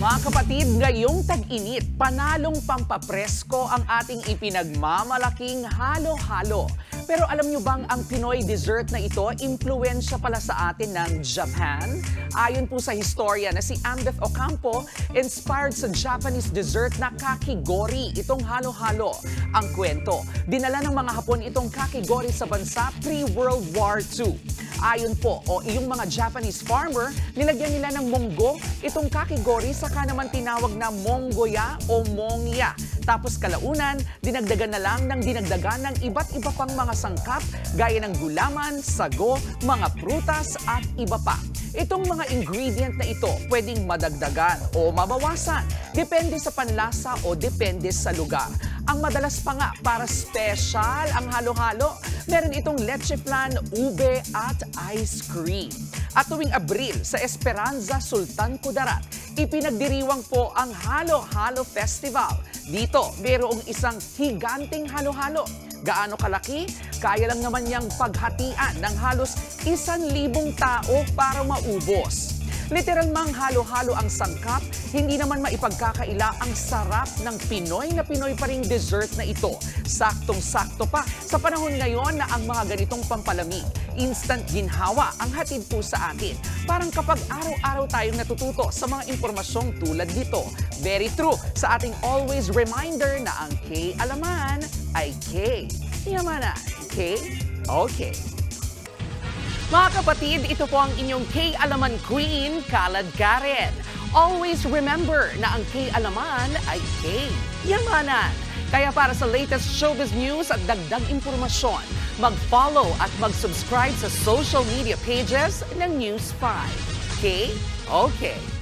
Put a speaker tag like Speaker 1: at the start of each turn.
Speaker 1: Mga kapatid, ngayong tag-init, panalong pampapresko ang ating ipinagmamalaking halo-halo. Pero alam nyo bang ang Pinoy dessert na ito, impluwensya pala sa atin ng Japan? Ayon po sa historia na si Ambeth Ocampo, inspired sa Japanese dessert na kakigori, itong halo-halo. Ang kwento, dinala ng mga Hapon itong kakigori sa bansa pre-World War II. Ayon po, yung mga Japanese farmer, nilagyan nila ng monggo itong kakigori, saka naman tinawag na monggoya o mongya. Tapos kalaunan, dinagdagan na lang ng dinagdagan ng iba't iba pang mga sangkap gaya ng gulaman, sago, mga prutas at iba pa. Itong mga ingredient na ito pwedeng madagdagan o mabawasan, depende sa panlasa o depende sa lugar. Ang madalas pa nga para special ang halo-halo, meron itong leche flan, ube at ice cream. At tuwing Abril sa Esperanza, Sultan Kudarat, ipinagdiriwang po ang Halo-Halo Festival. Dito, mayroong isang higanting halo-halo. Gaano kalaki? Kaya lang naman niyang paghatian ng halos 1,000 tao para maubos. Literal mang halo-halo ang sangkap, hindi naman maipagkakaila ang sarap ng Pinoy na Pinoy pa ring dessert na ito. Saktong-sakto pa sa panahon ngayon na ang mga ganitong pampalamig, instant ginhawa ang hatid po sa atin. Parang kapag araw-araw tayong natututo sa mga impormasyong tulad nito. Very true sa ating always reminder na ang K-alaman ay K-yamanan. K? Okay. Mga kapatid, ito po ang inyong K-Alaman Queen, Kalad Karen. Always remember na ang K-Alaman ay K-Yamanan. Kaya para sa latest showbiz news at dagdag impormasyon, mag-follow at mag-subscribe sa social media pages ng News 5. K? Okay.